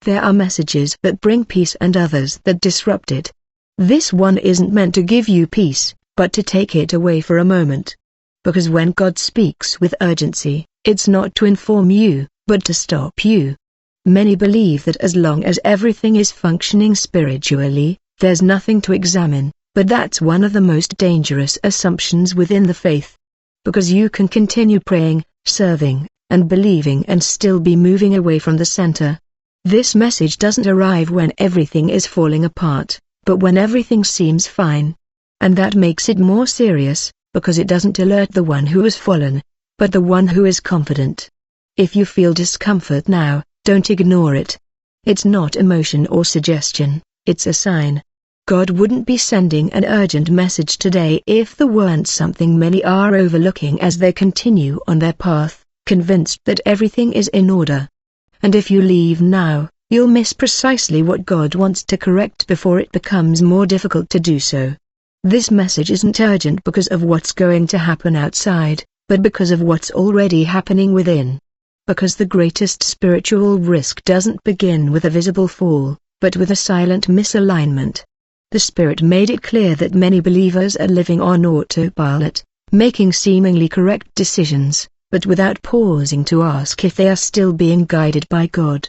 There are messages that bring peace and others that disrupt it. This one isn't meant to give you peace, but to take it away for a moment. Because when God speaks with urgency, it's not to inform you, but to stop you. Many believe that as long as everything is functioning spiritually, there's nothing to examine, but that's one of the most dangerous assumptions within the faith. Because you can continue praying, serving, and believing and still be moving away from the center. This message doesn't arrive when everything is falling apart, but when everything seems fine. And that makes it more serious, because it doesn't alert the one who has fallen, but the one who is confident. If you feel discomfort now, don't ignore it. It's not emotion or suggestion, it's a sign. God wouldn't be sending an urgent message today if there weren't something many are overlooking as they continue on their path, convinced that everything is in order. And if you leave now, you'll miss precisely what God wants to correct before it becomes more difficult to do so. This message isn't urgent because of what's going to happen outside, but because of what's already happening within. Because the greatest spiritual risk doesn't begin with a visible fall, but with a silent misalignment. The Spirit made it clear that many believers are living on autopilot, making seemingly correct decisions, but without pausing to ask if they are still being guided by God.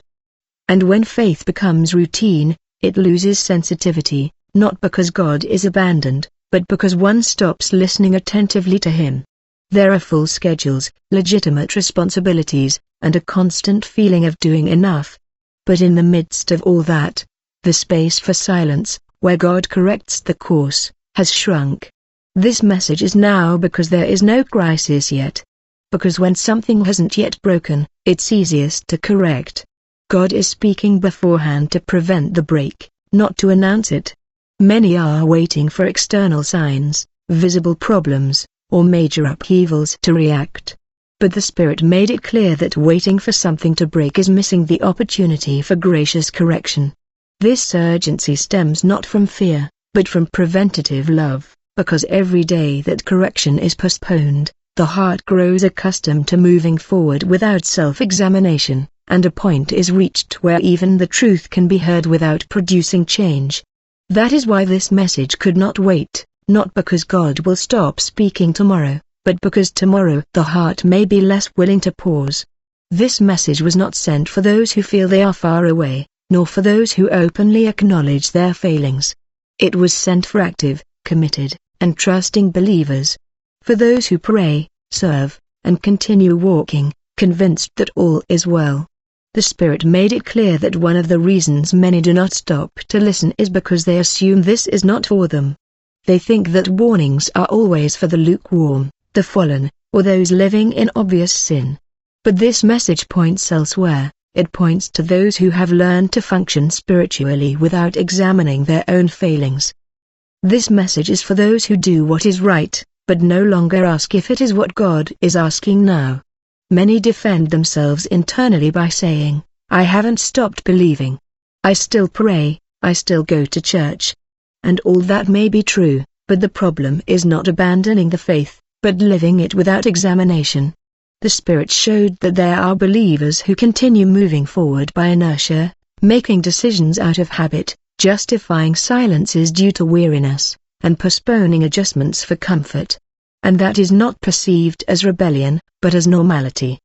And when faith becomes routine, it loses sensitivity, not because God is abandoned, but because one stops listening attentively to Him. There are full schedules, legitimate responsibilities, and a constant feeling of doing enough. But in the midst of all that, the space for silence, where God corrects the course, has shrunk. This message is now because there is no crisis yet. Because when something hasn't yet broken, it's easiest to correct. God is speaking beforehand to prevent the break, not to announce it. Many are waiting for external signs, visible problems, or major upheavals to react. But the Spirit made it clear that waiting for something to break is missing the opportunity for gracious correction. This urgency stems not from fear, but from preventative love, because every day that correction is postponed, the heart grows accustomed to moving forward without self-examination, and a point is reached where even the truth can be heard without producing change. That is why this message could not wait, not because God will stop speaking tomorrow, but because tomorrow the heart may be less willing to pause. This message was not sent for those who feel they are far away, nor for those who openly acknowledge their failings. It was sent for active, committed, and trusting believers. For those who pray, serve, and continue walking, convinced that all is well. The Spirit made it clear that one of the reasons many do not stop to listen is because they assume this is not for them. They think that warnings are always for the lukewarm, the fallen, or those living in obvious sin. But this message points elsewhere. It points to those who have learned to function spiritually without examining their own failings. This message is for those who do what is right, but no longer ask if it is what God is asking now. Many defend themselves internally by saying, "I haven't stopped believing. I still pray, I still go to church." And all that may be true, but the problem is not abandoning the faith, but living it without examination. The Spirit showed that there are believers who continue moving forward by inertia, making decisions out of habit, justifying silences due to weariness, and postponing adjustments for comfort. And that is not perceived as rebellion, but as normality.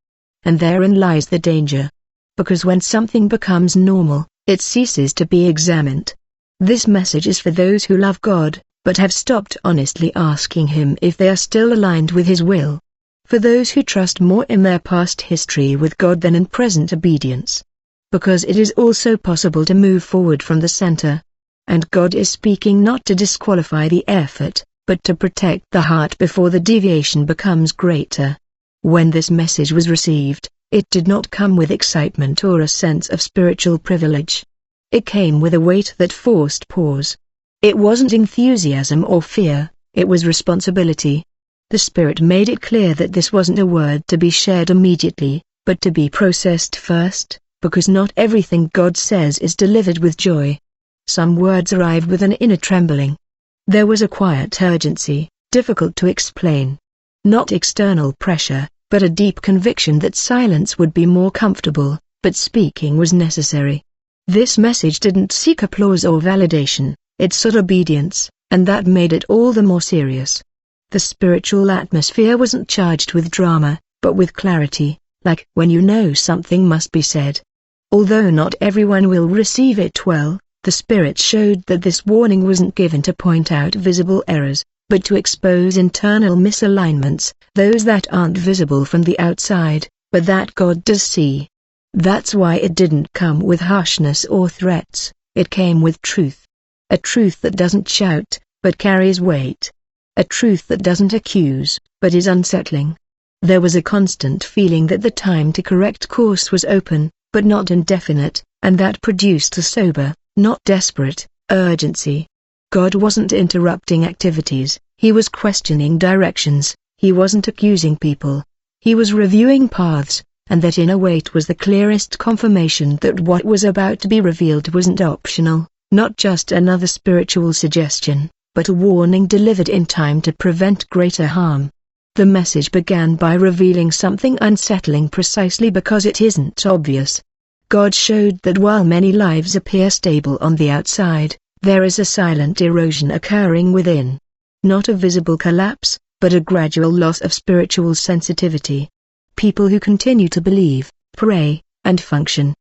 And therein lies the danger. Because when something becomes normal, it ceases to be examined. This message is for those who love God, but have stopped honestly asking Him if they are still aligned with His will. For those who trust more in their past history with God than in present obedience. Because it is also possible to move forward from the center. And God is speaking not to disqualify the effort, but to protect the heart before the deviation becomes greater. When this message was received, it did not come with excitement or a sense of spiritual privilege. It came with a weight that forced pause. It wasn't enthusiasm or fear, it was responsibility. The Spirit made it clear that this wasn't a word to be shared immediately, but to be processed first, because not everything God says is delivered with joy. Some words arrived with an inner trembling. There was a quiet urgency, difficult to explain. Not external pressure, but a deep conviction that silence would be more comfortable, but speaking was necessary. This message didn't seek applause or validation, it sought obedience, and that made it all the more serious. The spiritual atmosphere wasn't charged with drama, but with clarity, like when you know something must be said. Although not everyone will receive it well, the Spirit showed that this warning wasn't given to point out visible errors, but to expose internal misalignments, those that aren't visible from the outside, but that God does see. That's why it didn't come with harshness or threats, it came with truth. A truth that doesn't shout, but carries weight. A truth that doesn't accuse, but is unsettling. There was a constant feeling that the time to correct course was open, but not indefinite, and that produced a sober, not desperate, urgency. God wasn't interrupting activities, he was questioning directions, he wasn't accusing people. He was reviewing paths, and that inner weight was the clearest confirmation that what was about to be revealed wasn't optional, not just another spiritual suggestion, but a warning delivered in time to prevent greater harm. The message began by revealing something unsettling precisely because it isn't obvious. God showed that while many lives appear stable on the outside, there is a silent erosion occurring within. Not a visible collapse, but a gradual loss of spiritual sensitivity. People who continue to believe, pray, and function.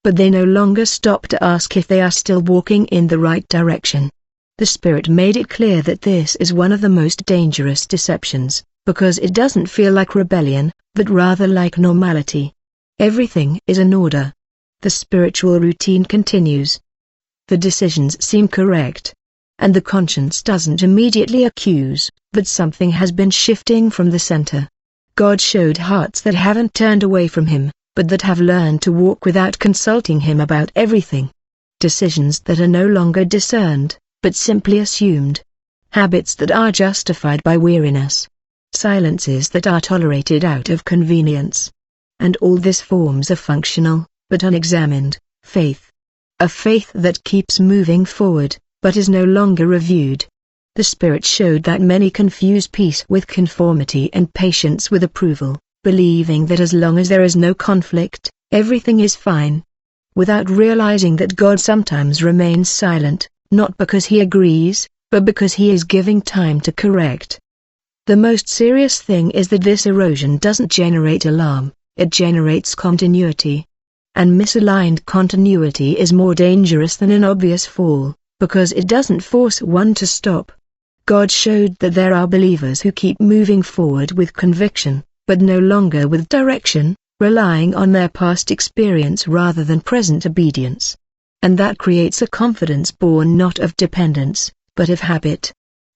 But they no longer stop to ask if they are still walking in the right direction. The Spirit made it clear that this is one of the most dangerous deceptions, because it doesn't feel like rebellion, but rather like normality. Everything is in order. The spiritual routine continues. The decisions seem correct. And the conscience doesn't immediately accuse, but something has been shifting from the center. God showed hearts that haven't turned away from him, but that have learned to walk without consulting him about everything. Decisions that are no longer discerned, but simply assumed. Habits that are justified by weariness. Silences that are tolerated out of convenience. And all this forms a functional, but unexamined, faith. A faith that keeps moving forward, but is no longer reviewed. The Spirit showed that many confuse peace with conformity and patience with approval, believing that as long as there is no conflict, everything is fine. Without realizing that God sometimes remains silent, not because he agrees, but because he is giving time to correct. The most serious thing is that this erosion doesn't generate alarm, it generates continuity. And misaligned continuity is more dangerous than an obvious fall, because it doesn't force one to stop. God showed that there are believers who keep moving forward with conviction, but no longer with direction, relying on their past experience rather than present obedience. And that creates a confidence born not of dependence, but of habit.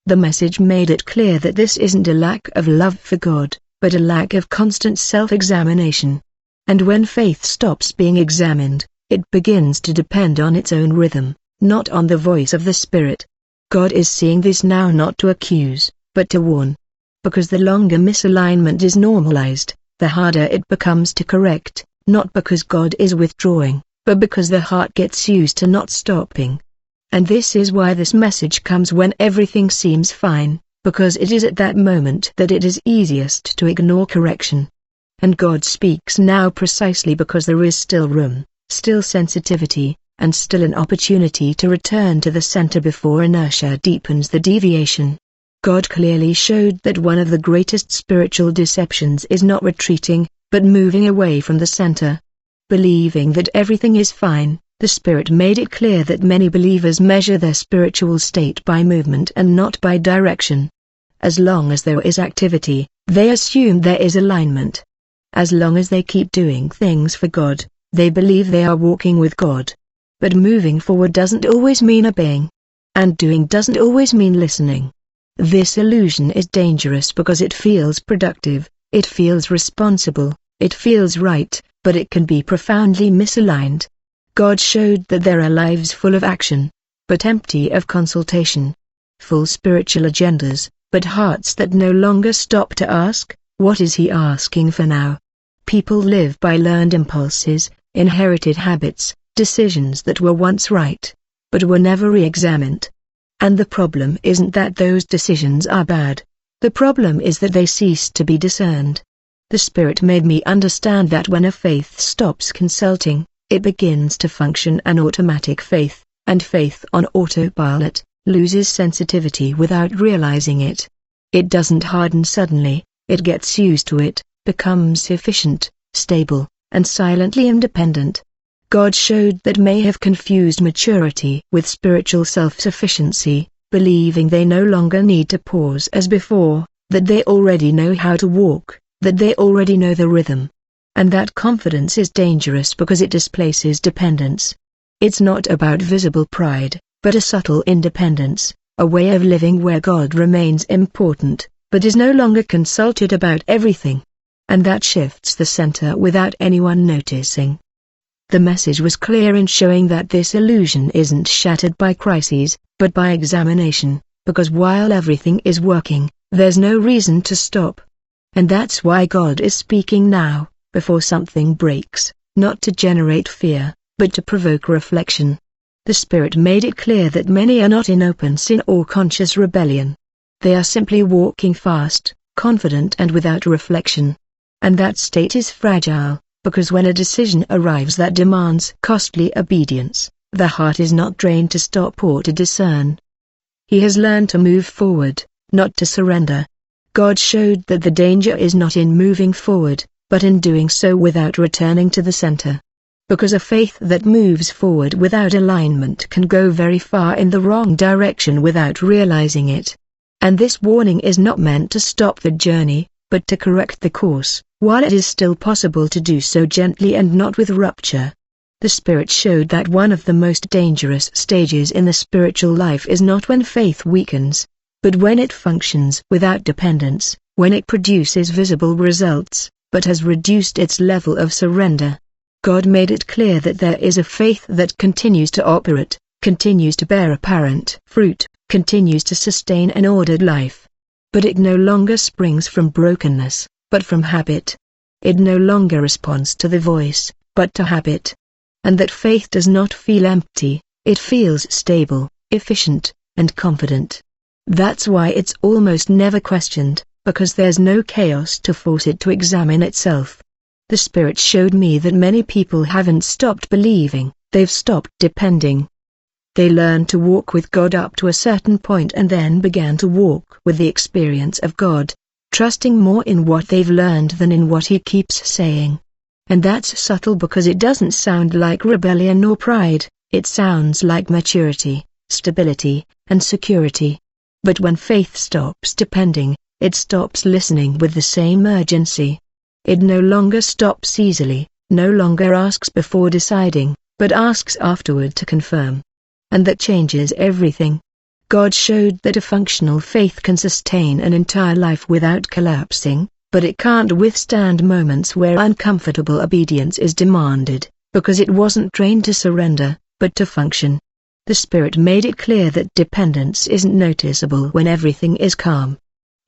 The message made it clear that this isn't a lack of love for God, but a lack of constant self-examination. And when faith stops being examined, it begins to depend on its own rhythm, not on the voice of the Spirit. God is seeing this now not to accuse, but to warn. Because the longer misalignment is normalized, the harder it becomes to correct, not because God is withdrawing, but because the heart gets used to not stopping. And this is why this message comes when everything seems fine, because it is at that moment that it is easiest to ignore correction. And God speaks now precisely because there is still room, still sensitivity, and still an opportunity to return to the center before inertia deepens the deviation. God clearly showed that one of the greatest spiritual deceptions is not retreating, but moving away from the center. Believing that everything is fine, the Spirit made it clear that many believers measure their spiritual state by movement and not by direction. As long as there is activity, they assume there is alignment. As long as they keep doing things for God, they believe they are walking with God. But moving forward doesn't always mean obeying. And doing doesn't always mean listening. This illusion is dangerous because it feels productive, it feels responsible, it feels right, but it can be profoundly misaligned. God showed that there are lives full of action, but empty of consultation. Full spiritual agendas, but hearts that no longer stop to ask, what is he asking for now? People live by learned impulses, inherited habits, decisions that were once right, but were never re-examined. And the problem isn't that those decisions are bad. The problem is that they cease to be discerned. The Spirit made me understand that when a faith stops consulting, it begins to function an automatic faith, and faith on autopilot loses sensitivity without realizing it. It doesn't harden suddenly, it gets used to it, becomes efficient, stable, and silently independent. God showed that may have confused maturity with spiritual self-sufficiency, believing they no longer need to pause as before, that they already know how to walk, that they already know the rhythm. And that confidence is dangerous because it displaces dependence. It's not about visible pride, but a subtle independence, a way of living where God remains important, but is no longer consulted about everything. And that shifts the center without anyone noticing. The message was clear in showing that this illusion isn't shattered by crises, but by examination, because while everything is working, there's no reason to stop. And that's why God is speaking now, before something breaks, not to generate fear, but to provoke reflection. The Spirit made it clear that many are not in open sin or conscious rebellion. They are simply walking fast, confident and without reflection. And that state is fragile, because when a decision arrives that demands costly obedience, the heart is not trained to stop or to discern. He has learned to move forward, not to surrender. God showed that the danger is not in moving forward, but in doing so without returning to the center. Because a faith that moves forward without alignment can go very far in the wrong direction without realizing it. And this warning is not meant to stop the journey, but to correct the course, while it is still possible to do so gently and not with rupture. The Spirit showed that one of the most dangerous stages in the spiritual life is not when faith weakens, but when it functions without dependence, when it produces visible results, but has reduced its level of surrender. God made it clear that there is a faith that continues to operate, continues to bear apparent fruit, continues to sustain an ordered life. But it no longer springs from brokenness, but from habit. It no longer responds to the voice, but to habit. And that faith does not feel empty, it feels stable, efficient, and confident. That's why it's almost never questioned, because there's no chaos to force it to examine itself. The Spirit showed me that many people haven't stopped believing, they've stopped depending. They learned to walk with God up to a certain point and then began to walk with the experience of God, trusting more in what they've learned than in what He keeps saying. And that's subtle because it doesn't sound like rebellion or pride, it sounds like maturity, stability, and security. But when faith stops depending, it stops listening with the same urgency. It no longer stops easily, no longer asks before deciding, but asks afterward to confirm. And that changes everything. God showed that a functional faith can sustain an entire life without collapsing, but it can't withstand moments where uncomfortable obedience is demanded, because it wasn't trained to surrender, but to function. The Spirit made it clear that dependence isn't noticeable when everything is calm.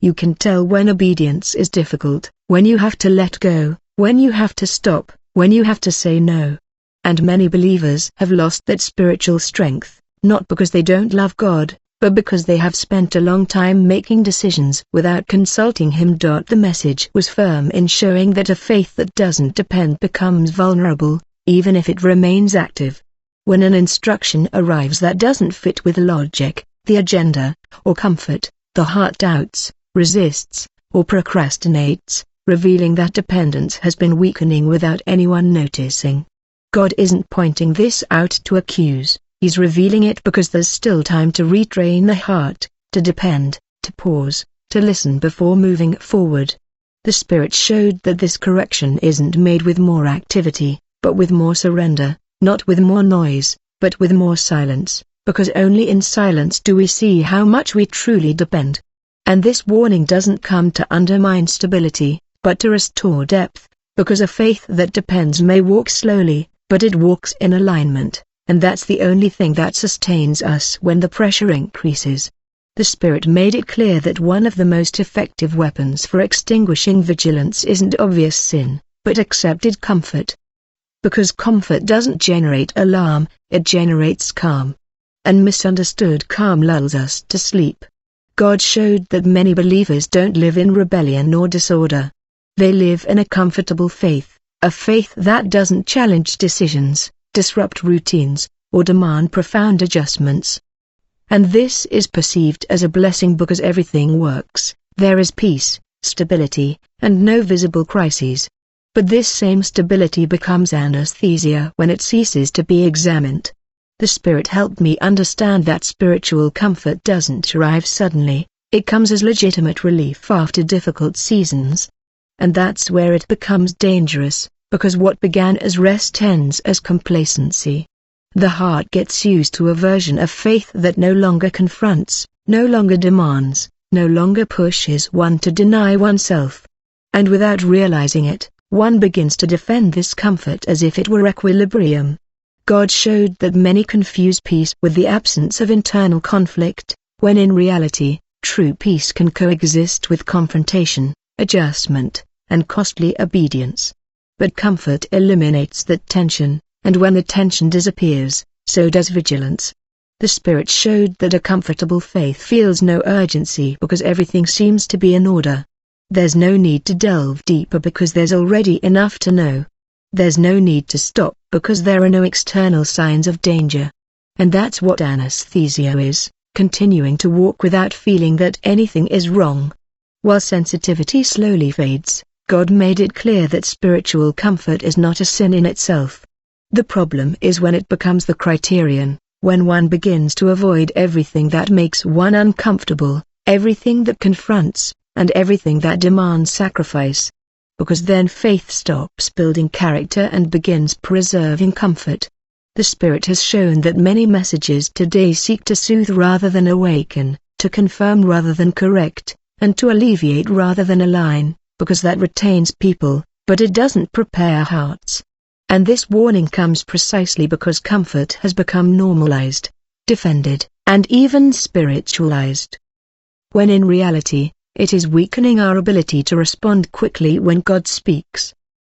You can tell when obedience is difficult, when you have to let go, when you have to stop, when you have to say no. And many believers have lost that spiritual strength, not because they don't love God, but because they have spent a long time making decisions without consulting Him. The message was firm in showing that a faith that doesn't depend becomes vulnerable, even if it remains active. When an instruction arrives that doesn't fit with logic, the agenda, or comfort, the heart doubts, resists, or procrastinates, revealing that dependence has been weakening without anyone noticing. God isn't pointing this out to accuse, He's revealing it because there's still time to retrain the heart, to depend, to pause, to listen before moving forward. The Spirit showed that this correction isn't made with more activity, but with more surrender, not with more noise, but with more silence, because only in silence do we see how much we truly depend. And this warning doesn't come to undermine stability, but to restore depth, because a faith that depends may walk slowly, but it walks in alignment, and that's the only thing that sustains us when the pressure increases. The Spirit made it clear that one of the most effective weapons for extinguishing vigilance isn't obvious sin, but accepted comfort. Because comfort doesn't generate alarm, it generates calm. And misunderstood calm lulls us to sleep. God showed that many believers don't live in rebellion or disorder. They live in a comfortable faith, a faith that doesn't challenge decisions, disrupt routines, or demand profound adjustments. And this is perceived as a blessing because everything works, there is peace, stability, and no visible crises. But this same stability becomes anesthesia when it ceases to be examined. The Spirit helped me understand that spiritual comfort doesn't arrive suddenly, it comes as legitimate relief after difficult seasons. And that's where it becomes dangerous, because what began as rest ends as complacency. The heart gets used to a version of faith that no longer confronts, no longer demands, no longer pushes one to deny oneself. And without realizing it, one begins to defend this comfort as if it were equilibrium. God showed that many confuse peace with the absence of internal conflict, when in reality, true peace can coexist with confrontation, adjustment, and costly obedience. But comfort eliminates that tension, and when the tension disappears, so does vigilance. The Spirit showed that a comfortable faith feels no urgency because everything seems to be in order. There's no need to delve deeper because there's already enough to know. There's no need to stop because there are no external signs of danger. And that's what anesthesia is, continuing to walk without feeling that anything is wrong. While sensitivity slowly fades, God made it clear that spiritual comfort is not a sin in itself. The problem is when it becomes the criterion, when one begins to avoid everything that makes one uncomfortable, everything that confronts, and everything that demands sacrifice. Because then faith stops building character and begins preserving comfort. The Spirit has shown that many messages today seek to soothe rather than awaken, to confirm rather than correct, and to alleviate rather than align, because that retains people, but it doesn't prepare hearts. And this warning comes precisely because comfort has become normalized, defended, and even spiritualized. When in reality, it is weakening our ability to respond quickly when God speaks.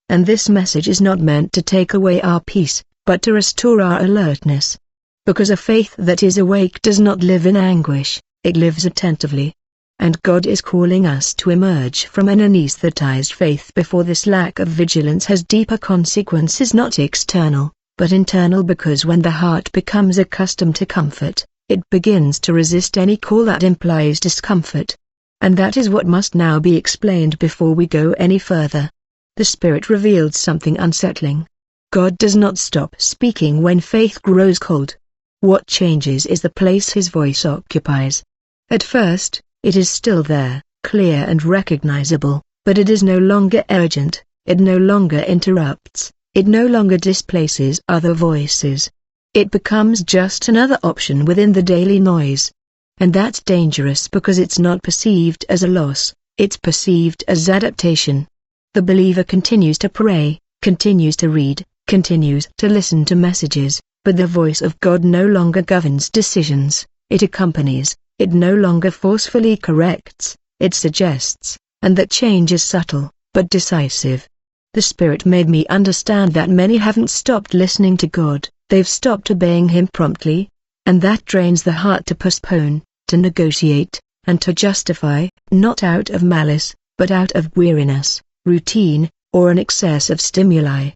And this message is not meant to take away our peace, but to restore our alertness. Because a faith that is awake does not live in anguish, it lives attentively. And God is calling us to emerge from an anesthetized faith before this lack of vigilance has deeper consequences, not external, but internal, because when the heart becomes accustomed to comfort, it begins to resist any call that implies discomfort. And that is what must now be explained before we go any further. The Spirit revealed something unsettling. God does not stop speaking when faith grows cold. What changes is the place His voice occupies. At first, it is still there, clear and recognizable, but it is no longer urgent, it no longer interrupts, it no longer displaces other voices. It becomes just another option within the daily noise. And that's dangerous because it's not perceived as a loss, it's perceived as adaptation. The believer continues to pray, continues to read, continues to listen to messages, but the voice of God no longer governs decisions, it accompanies, it no longer forcefully corrects, it suggests, and that change is subtle, but decisive. The Spirit made me understand that many haven't stopped listening to God, they've stopped obeying Him promptly, and that drains the heart to postpone, to negotiate, and to justify, not out of malice, but out of weariness, routine, or an excess of stimuli.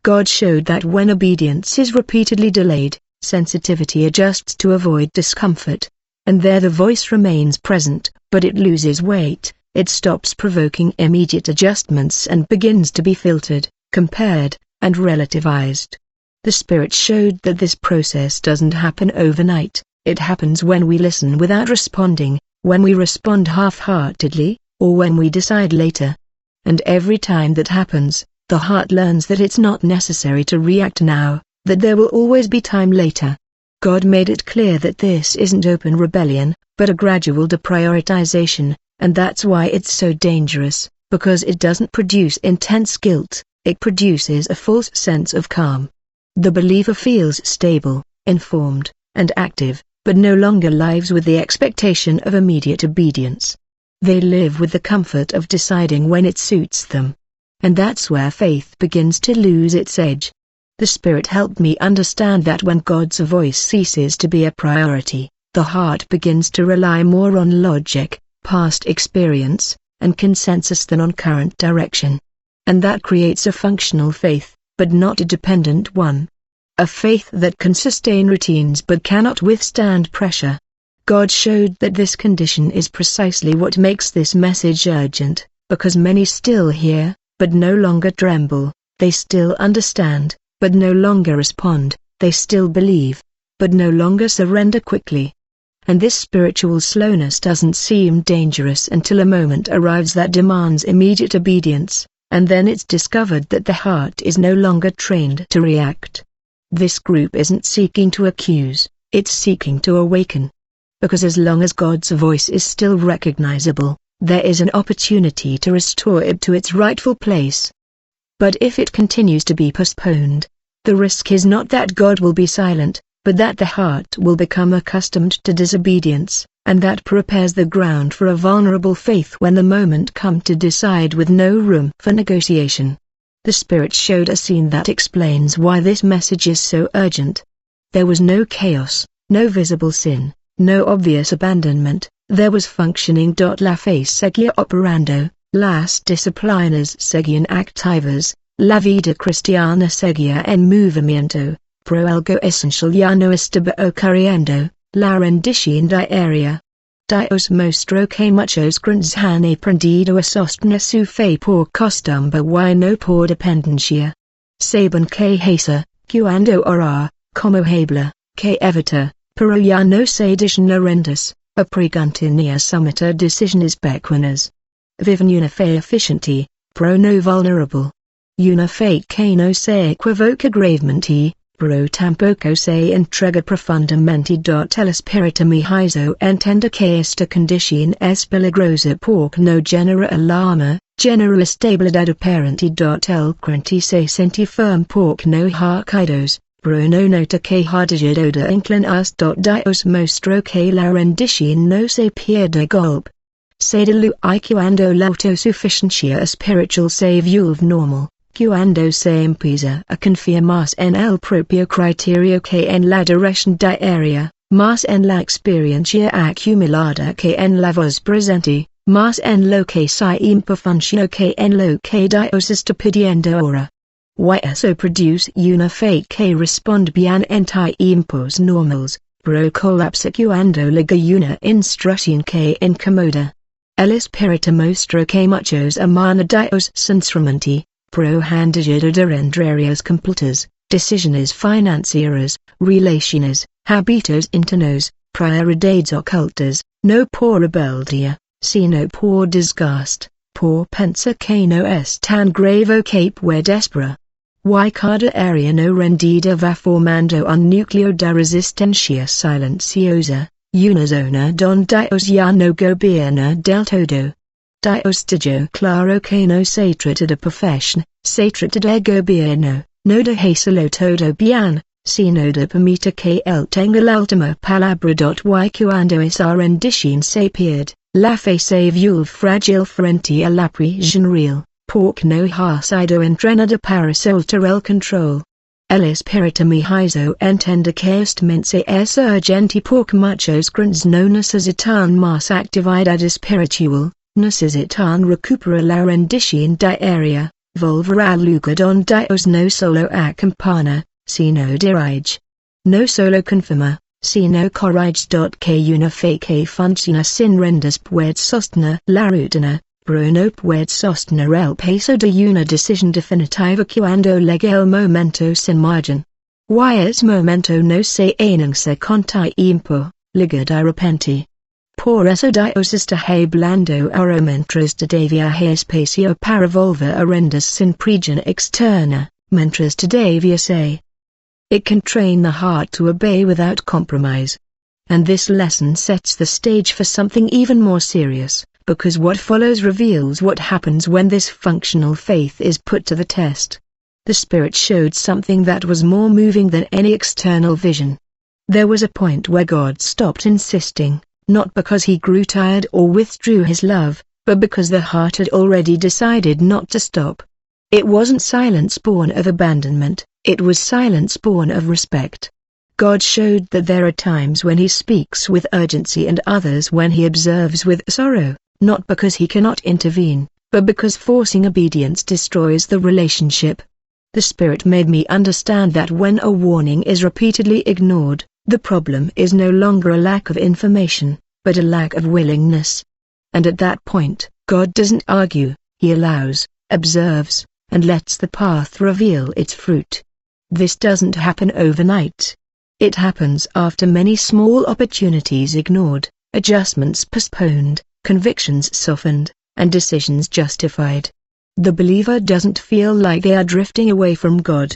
God showed that when obedience is repeatedly delayed, sensitivity adjusts to avoid discomfort. And there the voice remains present, but it loses weight, it stops provoking immediate adjustments and begins to be filtered, compared, and relativized. The Spirit showed that this process doesn't happen overnight. It happens when we listen without responding, when we respond half-heartedly, or when we decide later. And every time that happens, the heart learns that it's not necessary to react now, that there will always be time later. God made it clear that this isn't open rebellion, but a gradual deprioritization, and that's why it's so dangerous, because it doesn't produce intense guilt, it produces a false sense of calm. The believer feels stable, informed, and active, but no longer lives with the expectation of immediate obedience. They live with the comfort of deciding when it suits them. And that's where faith begins to lose its edge. The Spirit helped me understand that when God's voice ceases to be a priority, the heart begins to rely more on logic, past experience, and consensus than on current direction. And that creates a functional faith, but not a dependent one. A faith that can sustain routines but cannot withstand pressure. God showed that this condition is precisely what makes this message urgent, because many still hear, but no longer tremble, they still understand, but no longer respond, they still believe, but no longer surrender quickly. And this spiritual slowness doesn't seem dangerous until a moment arrives that demands immediate obedience, and then it's discovered that the heart is no longer trained to react. This group isn't seeking to accuse, it's seeking to awaken. Because as long as God's voice is still recognizable, there is an opportunity to restore it to its rightful place. But if it continues to be postponed, the risk is not that God will be silent, but that the heart will become accustomed to disobedience, and that prepares the ground for a vulnerable faith when the moment comes to decide with no room for negotiation. The Spirit showed a scene that explains why this message is so urgent. There was no chaos, no visible sin, no obvious abandonment, there was functioning. La fe seguia operando, las disciplinas seguían activas, la vida cristiana seguía en movimiento. Pro algo esencial ya no estaba ocurriendo, la rendición diaria. Dios mostró que muchos grandes han aprendido a sostener su fe por costumbre y no por dependencia. Saben que hace, cuando orar, como habla, que evita, pero ya no se dicen rentas, a preguntinha sumita decisiones pequeñas. Viven una fe eficiente, pro no vulnerable. Una fe que no se equivoca gravemente. Pero tampoco se entrega profundamente. El espíritu me hizo entender que esta condición es peligrosa porque no genera alarma, genera estabilidad aparente. El creyente se siente firme porque no ha caídos, pero no nota que ha dejado de inclinarse. Dios mostró que la rendición no se pierde golpe. Se diluye cuando la autosuficiencia espiritual se vuelve normal. Cuando se empieza a confiar más en el propio criterio que en la dirección diaria, más en la experiencia acumulada que en la voz presente, más en lo que siempre funciona que en lo que Dios está pidiendo ahora. Y eso produce una fe que responde bien en tiempos normales, pero colapsa cuando llega una instrucción que incomoda. El Espíritu mostró que muchos aman a Dios sinceramente. Pro han dejado de áreas completas, decisiones financieras, relaciones, hábitos internos, prioridades ocultas, no por rebeldía, sino por desgaste, por pensar que no es tan grave que puede esperar. Y cada área no rendida va formando un núcleo de resistencia silenciosa, una zona donde Dios ya no gobierna del todo. Dios dijo claro que no se trata de profesión, se trata de gobierno, no de hacerlo todo bien, sino de permitir que él tenga la última palabra. Y cuando esa rendición se pierde, la fe se vuelve frágil frente a la presión real, porque no ha sido entrenada para soltar el control. El Espíritu me hizo entender que esta mensaje es urgente porque muchos grandes no necesitan más actividad espiritual. Necesitan recuperar la rendición diaria, volver al lugar donde Dios no solo acompaña, sino dirige. No solo confirma, sino corrige. Que una fe que funciona sin rendas puede sostener la rutina, pero no puede sostener el peso de una decisión definitiva cuando llega el momento sin margen. Y ese momento no se anuncia con tiempo, llega de repente. Por eso Dios está hablando ahora mientras todavía hay espacio para volver a rendas sin presión externa, mientras todavía se. It can train the heart to obey without compromise. And this lesson sets the stage for something even more serious, because what follows reveals what happens when this functional faith is put to the test. The Spirit showed something that was more moving than any external vision. There was a point where God stopped insisting, not because he grew tired or withdrew his love, but because the heart had already decided not to stop. It wasn't silence born of abandonment, it was silence born of respect. God showed that there are times when he speaks with urgency and others when he observes with sorrow, not because he cannot intervene, but because forcing obedience destroys the relationship. The Spirit made me understand that when a warning is repeatedly ignored, the problem is no longer a lack of information, but a lack of willingness. And at that point, God doesn't argue, He allows, observes, and lets the path reveal its fruit. This doesn't happen overnight. It happens after many small opportunities ignored, adjustments postponed, convictions softened, and decisions justified. The believer doesn't feel like they are drifting away from God.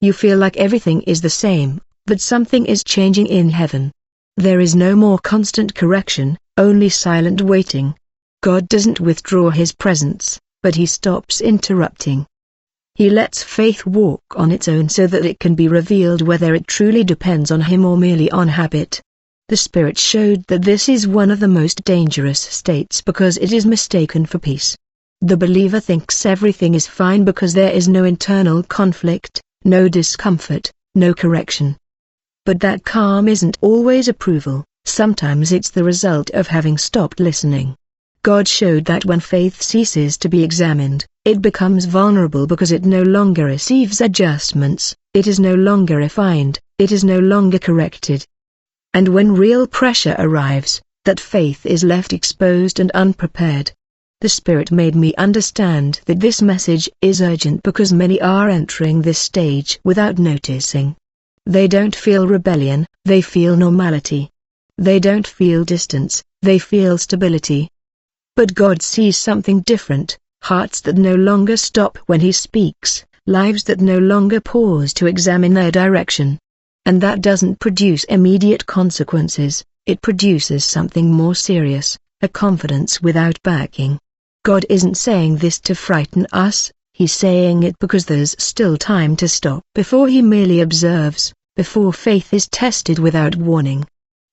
You feel like everything is the same, but something is changing in heaven. There is no more constant correction, only silent waiting. God doesn't withdraw His presence, but He stops interrupting. He lets faith walk on its own so that it can be revealed whether it truly depends on Him or merely on habit. The Spirit showed that this is one of the most dangerous states because it is mistaken for peace. The believer thinks everything is fine because there is no internal conflict, no discomfort, no correction. But that calm isn't always approval, sometimes it's the result of having stopped listening. God showed that when faith ceases to be examined, it becomes vulnerable because it no longer receives adjustments, it is no longer refined, it is no longer corrected. And when real pressure arrives, that faith is left exposed and unprepared. The Spirit made me understand that this message is urgent because many are entering this stage without noticing. They don't feel rebellion, they feel normality. They don't feel distance, they feel stability. But God sees something different, hearts that no longer stop when He speaks, lives that no longer pause to examine their direction. And that doesn't produce immediate consequences, it produces something more serious, a confidence without backing. God isn't saying this to frighten us, He's saying it because there's still time to stop before He merely observes, before faith is tested without warning.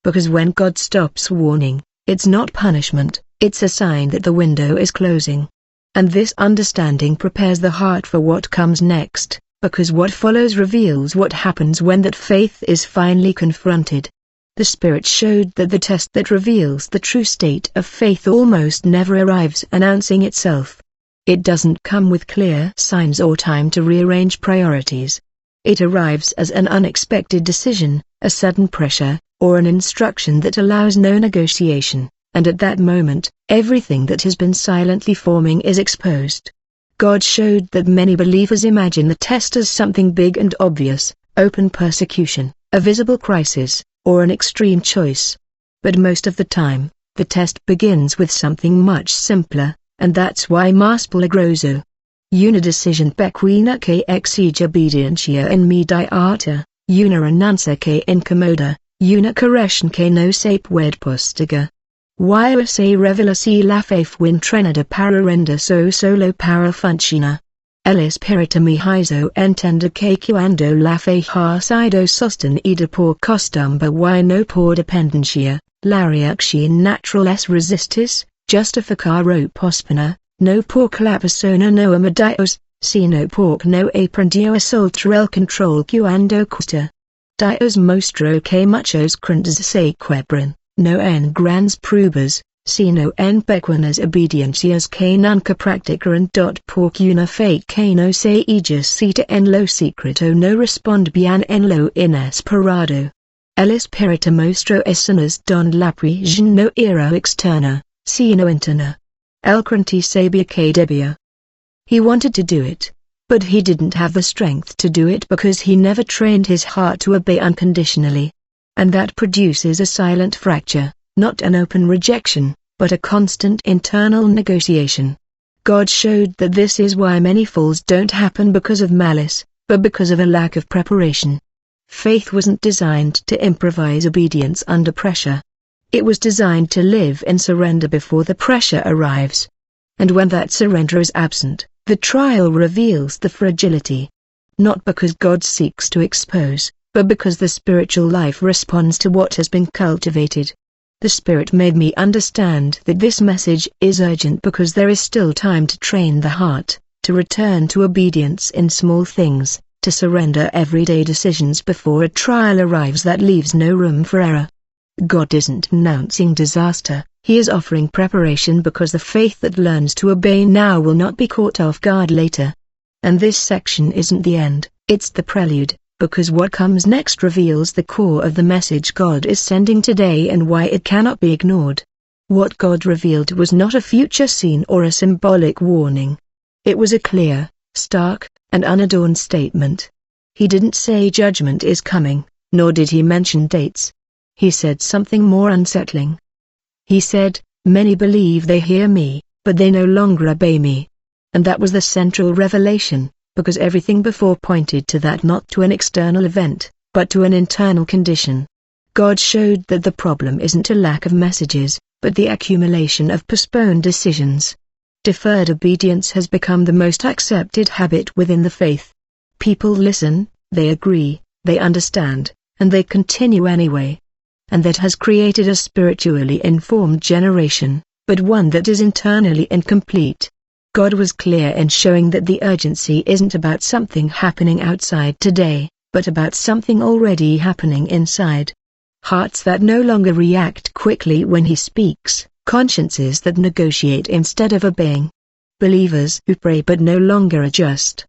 Because when God stops warning, it's not punishment, it's a sign that the window is closing. And this understanding prepares the heart for what comes next, because what follows reveals what happens when that faith is finally confronted. The Spirit showed that the test that reveals the true state of faith almost never arrives announcing itself. It doesn't come with clear signs or time to rearrange priorities. It arrives as an unexpected decision, a sudden pressure, or an instruction that allows no negotiation, and at that moment, everything that has been silently forming is exposed. God showed that many believers imagine the test as something big and obvious, open persecution, a visible crisis, or an extreme choice. But most of the time, the test begins with something much simpler, and that's why mas peligroso. Una decision pequena que exige obediencia en mi dieta, una renuncia que incomoda, una correction que no se puede postergar. Y se revela si la fe fue entrenada para render solo para funcionar. El espíritu me hizo entender que cuando la fe ha sido sostenida por costumbre y no por dependencia, la reacción natural es resistis, justificar o posponer, no porque la persona no ama Dios, sino porque no aprendió a soltar el control cuando cuesta. Dios mostró que muchos crentes se quiebran, no en grandes pruebas, sino en pequeñas obediencias que nunca practicaron. Porque una fe que no se ejercita en lo secreto no responde bien en lo inesperado. El Espíritu mostró escenas donde la prisión no era externa, sino interna. El creyente sabía que debía. He wanted to do it, but he didn't have the strength to do it because he never trained his heart to obey unconditionally. And that produces a silent fracture, not an open rejection, but a constant internal negotiation. God showed that this is why many falls don't happen because of malice, but because of a lack of preparation. Faith wasn't designed to improvise obedience under pressure. It was designed to live in surrender before the pressure arrives. And when that surrender is absent, the trial reveals the fragility. Not because God seeks to expose, but because the spiritual life responds to what has been cultivated. The Spirit made me understand that this message is urgent because there is still time to train the heart, to return to obedience in small things, to surrender everyday decisions before a trial arrives that leaves no room for error. God isn't announcing disaster, He is offering preparation because the faith that learns to obey now will not be caught off guard later. And this section isn't the end, it's the prelude, because what comes next reveals the core of the message God is sending today and why it cannot be ignored. What God revealed was not a future scene or a symbolic warning. It was a clear, stark, and unadorned statement. He didn't say judgment is coming, nor did he mention dates. He said something more unsettling. He said, "Many believe they hear me, but they no longer obey me." And that was the central revelation, because everything before pointed to that, not to an external event, but to an internal condition. God showed that the problem isn't a lack of messages, but the accumulation of postponed decisions. Deferred obedience has become the most accepted habit within the faith. People listen, they agree, they understand, and they continue anyway. And that has created a spiritually informed generation, but one that is internally incomplete. God was clear in showing that the urgency isn't about something happening outside today, but about something already happening inside. Hearts that no longer react quickly when he speaks, consciences that negotiate instead of obeying. Believers who pray but no longer adjust.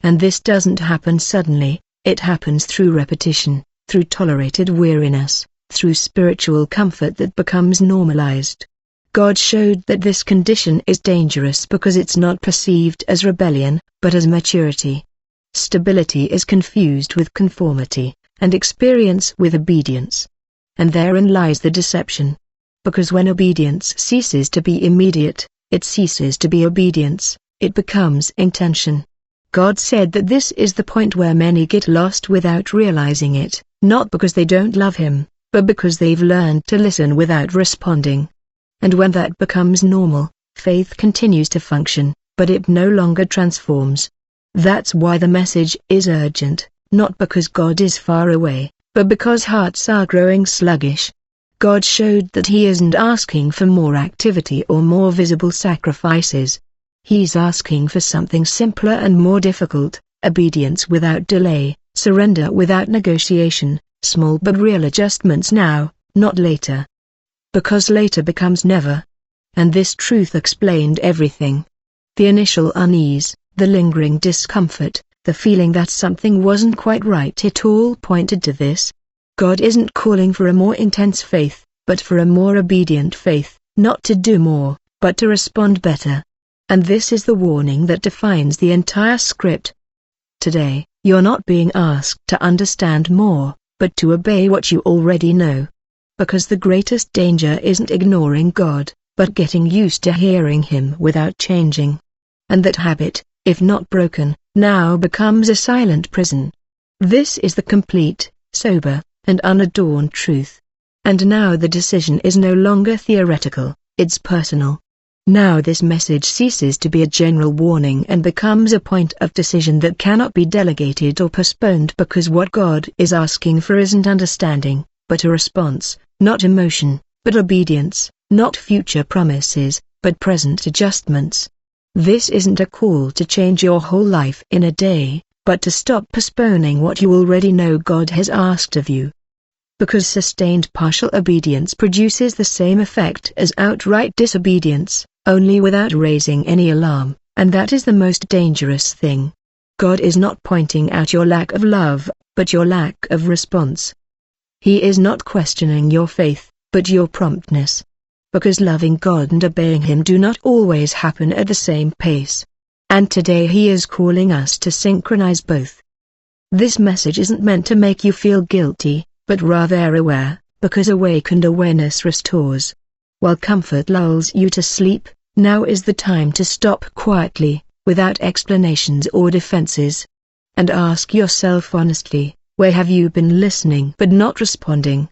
And this doesn't happen suddenly, it happens through repetition, through tolerated weariness, through spiritual comfort that becomes normalized. God showed that this condition is dangerous because it's not perceived as rebellion, but as maturity. Stability is confused with conformity, and experience with obedience. And therein lies the deception. Because when obedience ceases to be immediate, it ceases to be obedience, it becomes intention. God said that this is the point where many get lost without realizing it, not because they don't love him, but because they've learned to listen without responding. And when that becomes normal, faith continues to function, but it no longer transforms. That's why the message is urgent, not because God is far away, but because hearts are growing sluggish. God showed that he isn't asking for more activity or more visible sacrifices. He's asking for something simpler and more difficult, obedience without delay, surrender without negotiation, small but real adjustments now, not later. Because later becomes never. And this truth explained everything. The initial unease, the lingering discomfort, the feeling that something wasn't quite right, it all pointed to this. God isn't calling for a more intense faith, but for a more obedient faith, not to do more, but to respond better. And this is the warning that defines the entire script. Today, you're not being asked to understand more, but to obey what you already know. Because the greatest danger isn't ignoring God, but getting used to hearing him without changing. And that habit, if not broken, now becomes a silent prison. This is the complete, sober, and unadorned truth. And now the decision is no longer theoretical, it's personal. Now this message ceases to be a general warning and becomes a point of decision that cannot be delegated or postponed, because what God is asking for isn't understanding, but a response, not emotion, but obedience, not future promises, but present adjustments. This isn't a call to change your whole life in a day, but to stop postponing what you already know God has asked of you. Because sustained partial obedience produces the same effect as outright disobedience, only without raising any alarm, and that is the most dangerous thing. God is not pointing out your lack of love, but your lack of response. He is not questioning your faith, but your promptness. Because loving God and obeying him do not always happen at the same pace. And today he is calling us to synchronize both. This message isn't meant to make you feel guilty, but rather aware, because awakened awareness restores. While comfort lulls you to sleep, now is the time to stop quietly, without explanations or defenses. And ask yourself honestly, where have you been listening but not responding?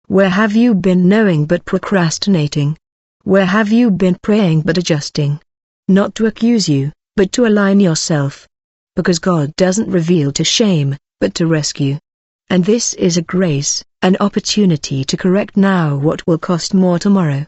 Where have you been knowing but procrastinating? Where have you been praying but adjusting? Not to accuse you, but to align yourself. Because God doesn't reveal to shame, but to rescue. And this is a grace, an opportunity to correct now what will cost more tomorrow.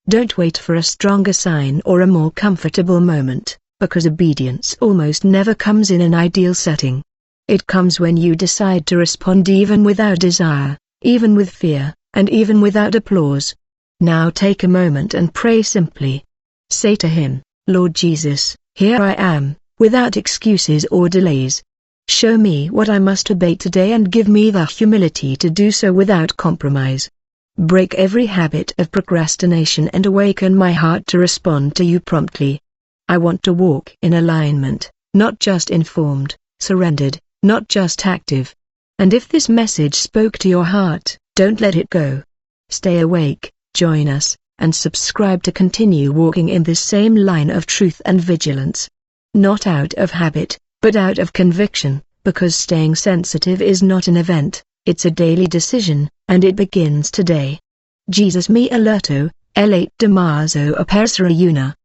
Don't wait for a stronger sign or a more comfortable moment, because obedience almost never comes in an ideal setting. It comes when you decide to respond even without desire, even with fear, and even without applause. Now take a moment and pray simply. Say to him, Lord Jesus, here I am, without excuses or delays. Show me what I must obey today and give me the humility to do so without compromise. Break every habit of procrastination and awaken my heart to respond to you promptly. I want to walk in alignment, not just informed, surrendered, not just active. And if this message spoke to your heart, don't let it go. Stay awake, join us, and subscribe to continue walking in this same line of truth and vigilance. Not out of habit, but out of conviction, because staying sensitive is not an event, it's a daily decision, and it begins today. Jesus mi alerto, el 8 de marzo a persona una.